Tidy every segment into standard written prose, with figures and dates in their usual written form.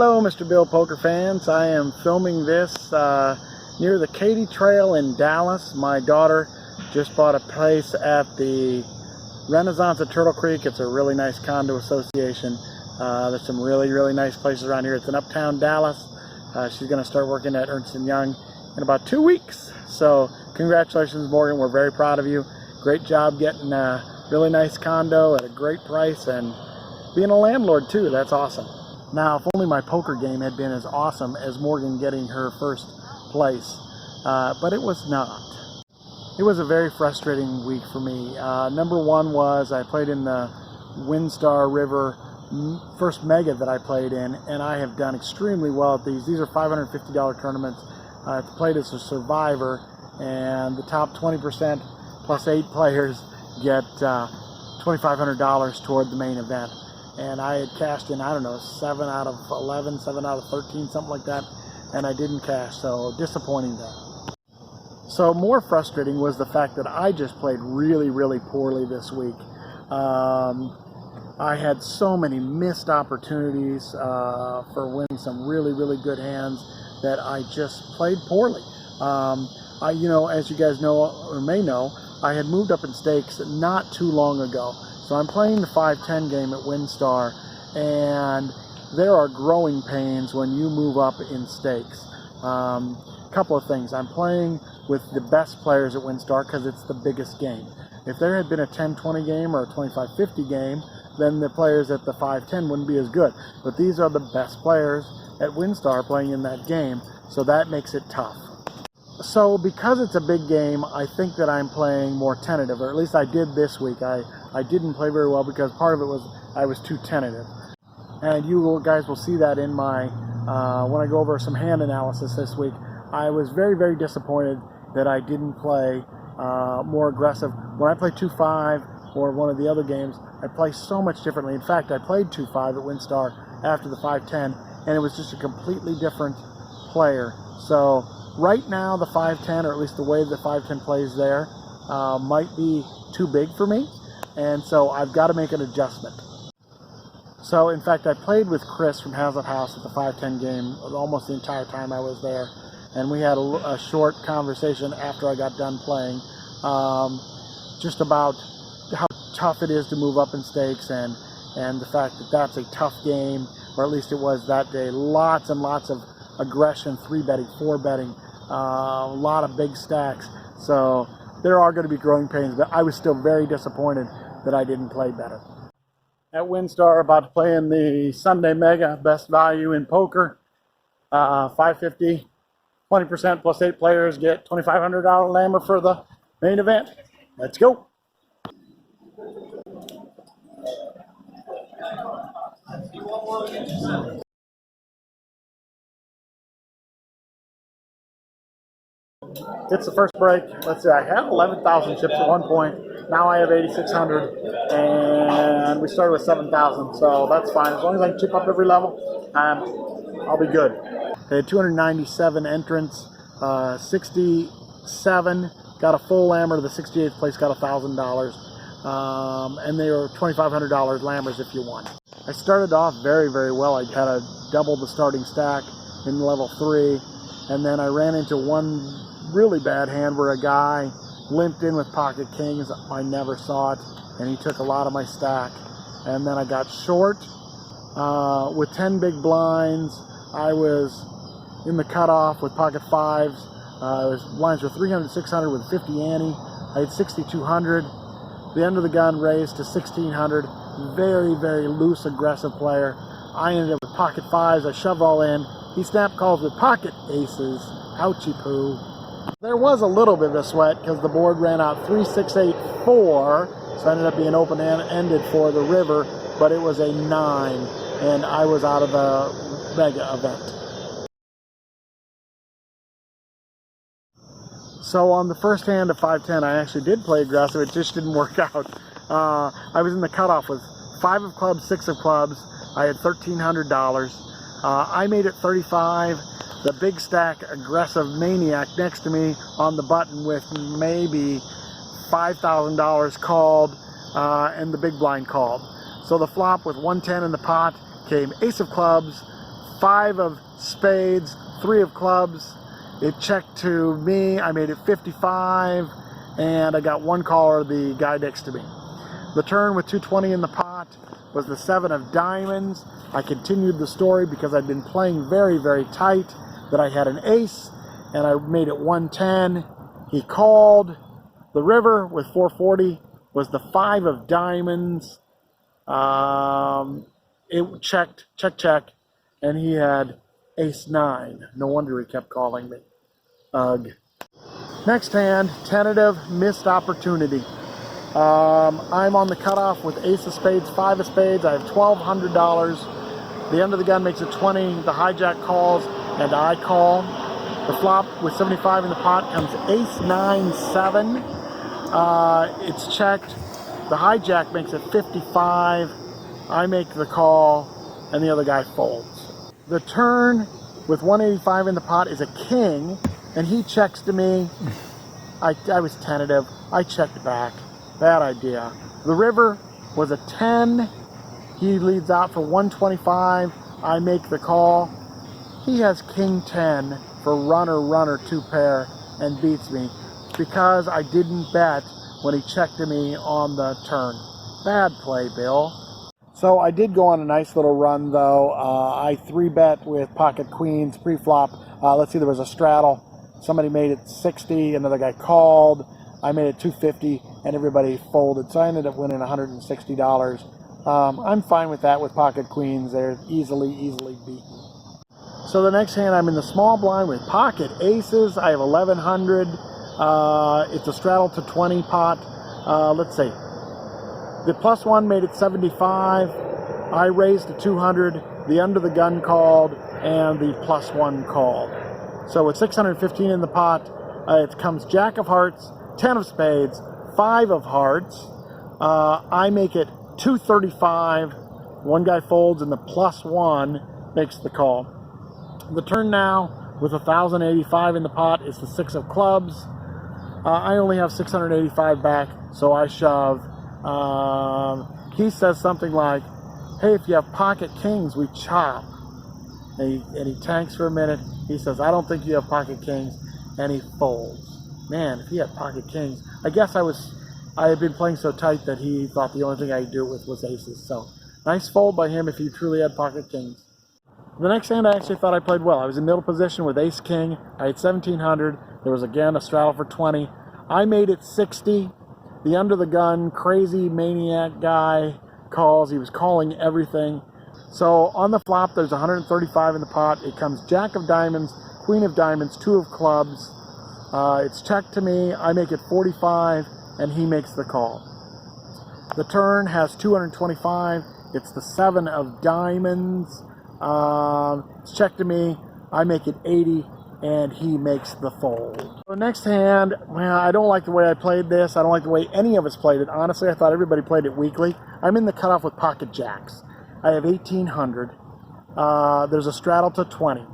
Hello, Mr. Bill Poker fans. I am filming this near the Katy Trail in Dallas. My daughter just bought a place at the Renaissance at Turtle Creek. It's a really nice condo association. There's some really nice places around here. It's in uptown Dallas. She's going to start working at Ernst & Young in about 2 weeks. So congratulations, Morgan. We're very proud of you. Great job getting a really nice condo at a great price and being a landlord too. That's awesome. Now, if only my poker game had been as awesome as Morgan getting her first place, but it was not. It was a very frustrating week for me. Number one was I played in the WinStar River first mega that I played in, and I have done extremely well at these. These are $550 tournaments. I played as a survivor, and the top 20% plus 8 players get $2,500 toward the main event. And I had cashed in, I don't know, 7 out of 11, 7 out of 13, something like that, and I didn't cash, so disappointing there. So more frustrating was the fact that I just played really poorly this week. I had so many missed opportunities for winning some really good hands that I just played poorly. You know, as you guys know or may know, I had moved up in stakes not too long ago. So I'm playing the 5-10 game at WinStar, and there are growing pains when you move up in stakes. Couple of things. I'm playing with the best players at WinStar because it's the biggest game. If there had been a 10-20 game or a 25-50 game, then the players at the 5-10 wouldn't be as good. But these are the best players at WinStar playing in that game, so that makes it tough. So because it's a big game, I think that I'm playing more tentative, or at least I did this week. I didn't play very well because part of it was I was too tentative. And you guys will see that in my, when I go over some hand analysis this week. I was very disappointed that I didn't play more aggressive. When I play 2-5 or one of the other games, I play so much differently. In fact, I played 2-5 at WinStar after the 5-10, and it was just a completely different player. So right now, the 5-10, or at least the way the 5-10 plays there, might be too big for me, and so I've got to make an adjustment. So in fact, I played with Chris from Haslet House at the 5-10 game almost the entire time I was there, and we had a short conversation after I got done playing, just about how tough it is to move up in stakes, and the fact that that's a tough game, or at least it was that day. Lots and lots of aggression, 3-betting, 4-betting, a lot of big stacks. So there are going to be growing pains, but I was still very disappointed that I didn't play better. At WinStar, about to play in the Sunday Mega, best value in poker, 550, 20% plus 8 players get $2,500 lammer for the main event. Let's go. It's the first break. Let's see, I had 11,000 chips at one point. Now I have 8,600, and we started with 7,000, so that's fine. As long as I can chip up every level, I'll be good. They had 297 entrants, 67 got a full lammer. The 68th place got $1,000, and they were $2,500 lammers if you won. I started off very well. I had a double the starting stack in level 3, and then I ran into one really bad hand where a guy limped in with pocket kings. I never saw it, and he took a lot of my stack. And then I got short with 10 big blinds. I was in the cutoff with pocket 5s. Blinds were 300, 600 with 50 ante. I had 6,200. The end of the gun raised to 1,600. Very loose, aggressive player. I ended up with pocket 5s. I shoved all in. He snap calls with pocket aces. Ouchie poo. There was a little bit of a sweat because the board ran out 3, 6, 8, 4, so I ended up being open-ended for the river, but it was a 9, and I was out of the mega event. So on the first hand of 5-10, I actually did play aggressive. It just didn't work out. I was in the cutoff with 5 of clubs, 6 of clubs. I had $1,300. I made it 35. The big stack aggressive maniac next to me on the button with maybe $5,000 called, and the big blind called. So the flop with 110 in the pot came ace of clubs, 5 of spades, 3 of clubs. It checked to me. I made it 55, and I got 1 caller, the guy next to me. The turn with 220 in the pot was the 7 of diamonds. I continued the story because I'd been playing very, very tight, that I had an ace, and I made it 110. He called. The river with 440 was the 5 of diamonds. It checked, check, and he had ace 9. No wonder he kept calling me. Ugh. Next hand, tentative, missed opportunity. I'm on the cutoff with ace of spades, 5 of spades. I have $1,200. The end of the gun makes it 20. The hijack calls, and I call. The flop with 75 in the pot comes ace 9, 7. It's checked. The hijack makes it 55. I make the call, and the other guy folds. The turn with 185 in the pot is a king, and he checks to me. I was tentative. I checked back. Bad idea. The river was a 10. He leads out for 125. I make the call. He has king 10 for runner 2 pair and beats me because I didn't bet when he checked to me on the turn. Bad play, Bill. So I did go on a nice little run, though. I 3-bet with pocket queens pre-flop. Let's see, there was a straddle. Somebody made it 60, another guy called. I made it 250, and everybody folded. So I ended up winning $160. I'm fine with that with pocket queens. They're easily beaten. So the next hand, I'm in the small blind with pocket aces. I have 1,100. It's a straddle to 20 pot. Let's see. The +1 made it 75. I raised to 200. The under the gun called, and the +1 called. So with 615 in the pot, it comes jack of hearts, 10 of spades, 5 of hearts. I make it 235. One guy folds, and the +1 makes the call. The turn now with 1,085 in the pot is the 6 of clubs. I only have 685 back, so I shove. He says something like, hey, if you have pocket kings, we chop. And he tanks for a minute. He says, I don't think you have pocket kings, and he folds. Man, if he had pocket kings, I guess I had been playing so tight that he thought the only thing I could do it with was aces. So nice fold by him if he truly had pocket kings. The next hand I actually thought I played well. I was in middle position with ace king. I had 1,700. There was again a straddle for 20. I made it 60. The under the gun crazy maniac guy calls. He was calling everything. So on the flop there's 135 in the pot. It comes jack of diamonds, queen of diamonds, 2 of clubs. It's checked to me. I make it 45, and he makes the call. The turn has 225. It's the 7 of diamonds. It's checked to me. I make it 80, and he makes the fold. So next hand, well, I don't like the way I played this. I don't like the way any of us played it. Honestly, I thought everybody played it weakly. I'm in the cutoff with pocket jacks. I have 1,800. There's a straddle to 20.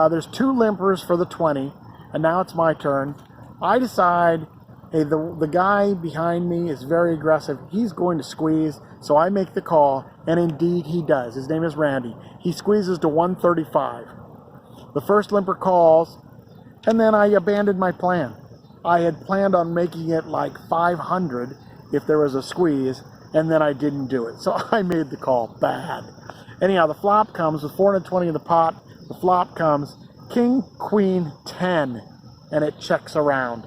There's 2 limpers for the 20, and now it's my turn. I decide, hey, the guy behind me is very aggressive. He's going to squeeze, so I make the call, and indeed he does. His name is Randy. He squeezes to 135. The first limper calls, and then I abandoned my plan. I had planned on making it like 500 if there was a squeeze, and then I didn't do it. So I made the call bad. Anyhow, the flop comes with 420 in the pot. The flop comes king, queen, 10, and it checks around.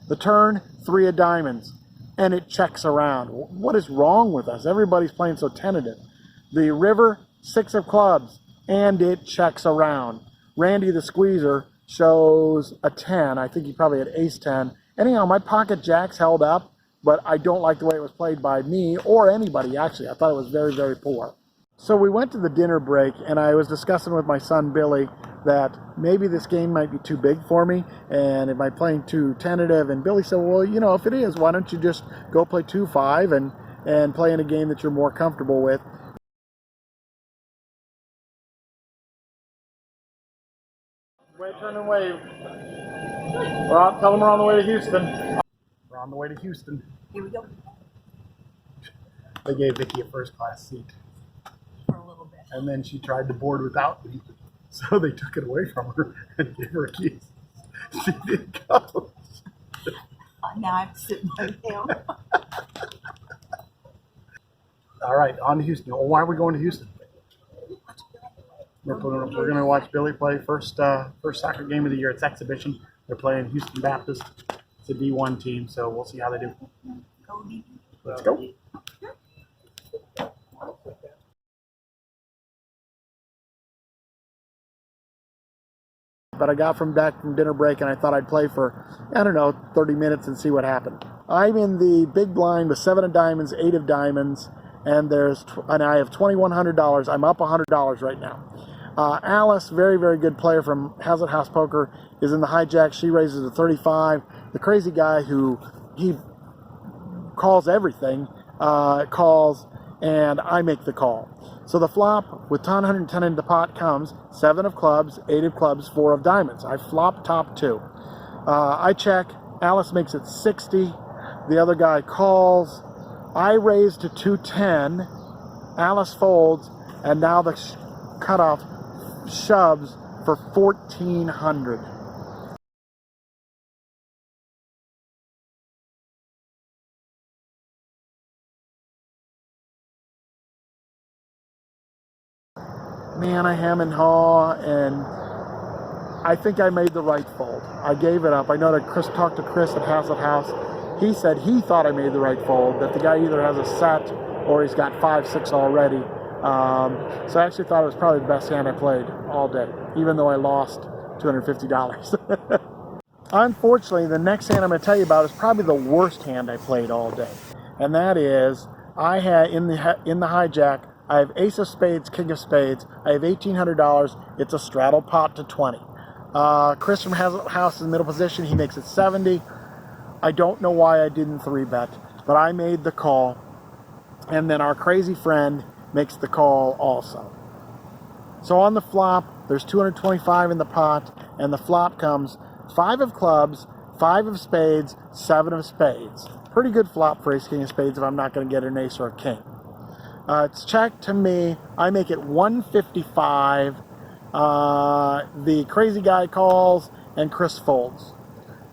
The turn, 3 of diamonds, and it checks around. What is wrong with us? Everybody's playing so tentative. The river, 6 of clubs, and it checks around. Randy the squeezer shows a 10. I think he probably had ace 10. Anyhow, my pocket jacks held up, but I don't like the way it was played by me or anybody, actually. I thought it was very, very poor. So we went to the dinner break, and I was discussing with my son Billy that maybe this game might be too big for me, and am I playing too tentative? And Billy said, well, you know, if it is, why don't you just go play 2-5 and play in a game that you're more comfortable with? Wait, turn and wave. Tell them we're on the way to Houston. We're on the way to Houston. Here we go. They gave Vicky a first-class seat. For a little bit. and then she tried to board without me. So they took it away from her and gave her keys. She didn't go. Now I have to sit by him. All right, on to Houston. Well, why are we going to Houston? We're going to watch Billy play first soccer game of the year. It's exhibition. They're playing Houston Baptist. It's a D1 team, so we'll see how they do. Let's go. But I got back from dinner break, and I thought I'd play for, I don't know, 30 minutes and see what happened. I'm in the big blind with 7 of diamonds, 8 of diamonds, and I have $2,100. I'm up $100 right now. Alice, very, very good player from Hazlet House Poker, is in the hijack. She raises to 35. The crazy guy who he calls everything, calls, and I make the call. So the flop with 110 in the pot comes 7 of clubs, 8 of clubs, 4 of diamonds. I flop top 2. I check. Alice makes it 60. The other guy calls. I raise to 210. Alice folds, and now the cutoff shoves for 1,400. Man, I hem and haw, and I think I made the right fold. I gave it up. I know that Chris talked to Chris at Hazlet House. He said he thought I made the right fold, that the guy either has a set or he's got 5-6 already. So I actually thought it was probably the best hand I played all day, even though I lost $250. Unfortunately, the next hand I'm going to tell you about is probably the worst hand I played all day. And that is, I had in the hijack, I have ace of spades, king of spades. I have $1,800. It's a straddle pot to 20. Chris from Hazlet House in the middle position. He makes it 70. I don't know why I didn't 3-bet, but I made the call. And then our crazy friend makes the call also. So on the flop, there's 225 in the pot, and the flop comes 5 of clubs, 5 of spades, 7 of spades. Pretty good flop for ace, king of spades if I'm not going to get an ace or a king. It's checked to me. I make it 155. The crazy guy calls, and Chris folds.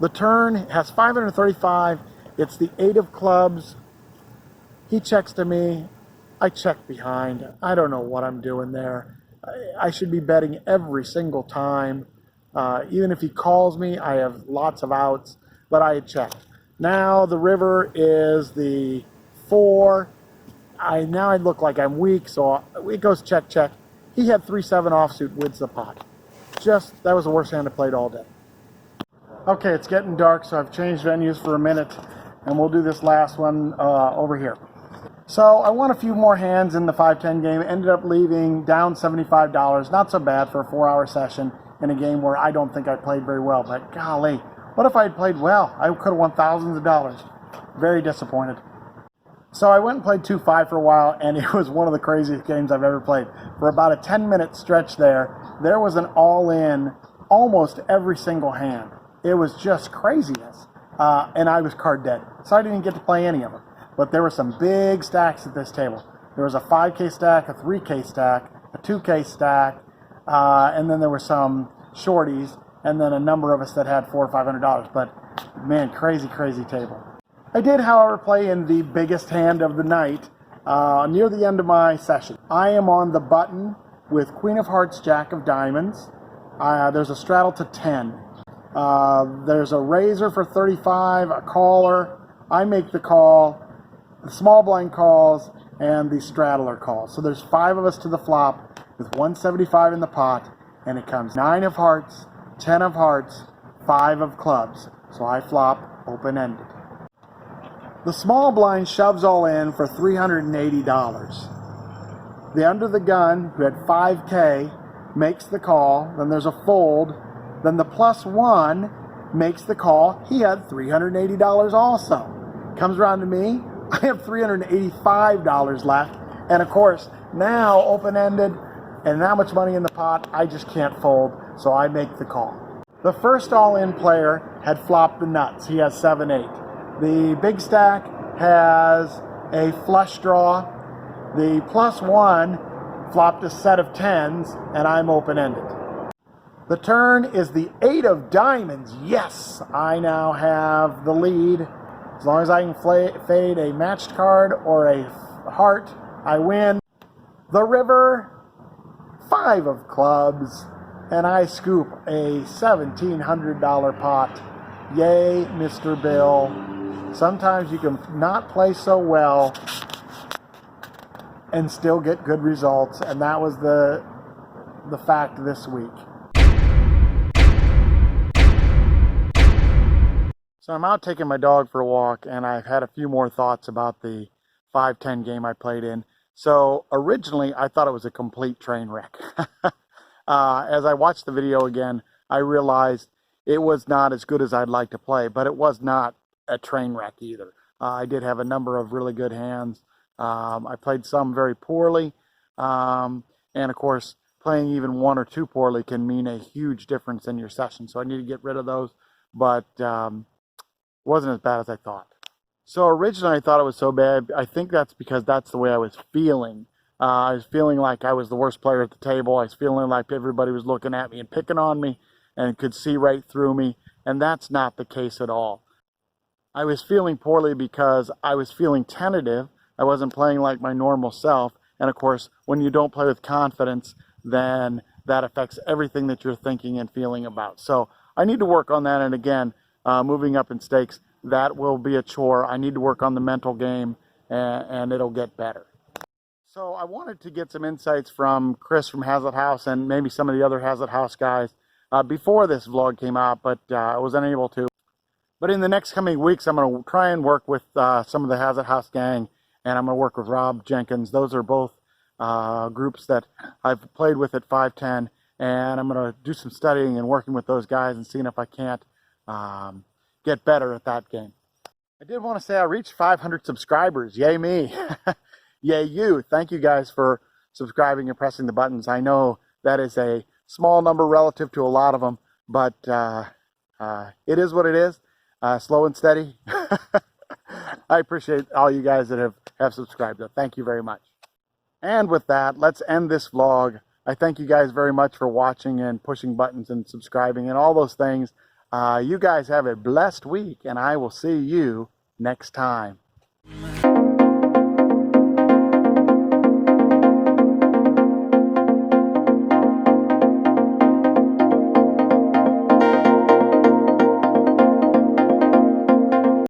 The turn has 535. It's the 8 of clubs. He checks to me. I check behind. I don't know what I'm doing there. I should be betting every single time. Even if he calls me, I have lots of outs, but I checked. Now the river is the 4. Now I look like I'm weak, so it goes check, check. He had 3-7 offsuit, wins the pot. That was the worst hand I played all day. Okay, it's getting dark, so I've changed venues for a minute, and we'll do this last one over here. So I won a few more hands in the 5-10 game, ended up leaving down $75. Not so bad for a 4-hour session in a game where I don't think I played very well, but golly, what if I had played well? I could have won thousands of dollars. Very disappointed. So I went and played 2-5 for a while, and it was one of the craziest games I've ever played. For about a 10-minute stretch there was an all-in almost every single hand. It was just craziness, and I was card dead, so I didn't get to play any of them. But there were some big stacks at this table. There was a 5K stack, a 3K stack, a 2K stack, and then there were some shorties, and then a number of us that had $400 or $500. But man, crazy, crazy table. I did, however, play in the biggest hand of the night near the end of my session. I am on the button with Queen of Hearts, Jack of Diamonds. There's a straddle to 10. There's a raiser for 35, a caller. I make the call. The small blind calls, and the straddler calls. So there's 5 of us to the flop with 175 in the pot, and it comes 9 of hearts, 10 of hearts, 5 of clubs. So I flop open-ended. The small blind shoves all in for $380. The under the gun, who had 5K, makes the call. Then there's a fold. Then the +1 makes the call. He had $380 also. Comes around to me. I have $385 left. And of course, now open-ended and that much money in the pot, I just can't fold. So I make the call. The first all-in player had flopped the nuts. He has 7-8. The big stack has a flush draw. The +1 flopped a set of 10s, and I'm open-ended. The turn is the 8 of diamonds. Yes, I now have the lead. As long as I can fade a matched card or a heart, I win. The river, 5 of clubs, and I scoop a $1,700 pot. Yay, Mr. Bill. Sometimes you can not play so well and still get good results, and that was the fact this week. So I'm out taking my dog for a walk, and I've had a few more thoughts about the 5-10 game I played in. So originally I thought it was a complete train wreck. As I watched the video again, I realized it was not as good as I'd like to play, but it was not a train wreck either. I did have a number of really good hands. I played some very poorly, and of course playing even 1 or 2 poorly can mean a huge difference in your session, so I need to get rid of those, but wasn't as bad as I thought. So originally I thought it was so bad. I think that's because that's the way I was feeling. I was feeling like I was the worst player at the table. I was feeling like everybody was looking at me and picking on me and could see right through me, and that's not the case at all. I was feeling poorly because I was feeling tentative. I wasn't playing like my normal self, and of course when you don't play with confidence, then that affects everything that you're thinking and feeling about. So I need to work on that, and again, moving up in stakes, that will be a chore. I need to work on the mental game, and it'll get better. So I wanted to get some insights from Chris from Hazlet House and maybe some of the other Hazlet House guys before this vlog came out, but I was unable to. But in the next coming weeks, I'm going to try and work with some of the Hazlet House gang, and I'm going to work with Rob Jenkins. Those are both groups that I've played with at 510, and I'm going to do some studying and working with those guys and seeing if I can't get better at that game. I did want to say I reached 500 subscribers. Yay me. Yay you. Thank you guys for subscribing and pressing the buttons. I know that is a small number relative to a lot of them, but it is what it is. Slow and steady. I appreciate all you guys that have subscribed. So thank you very much. And with that, let's end this vlog. I thank you guys very much for watching and pushing buttons and subscribing and all those things. You guys have a blessed week, and I will see you next time.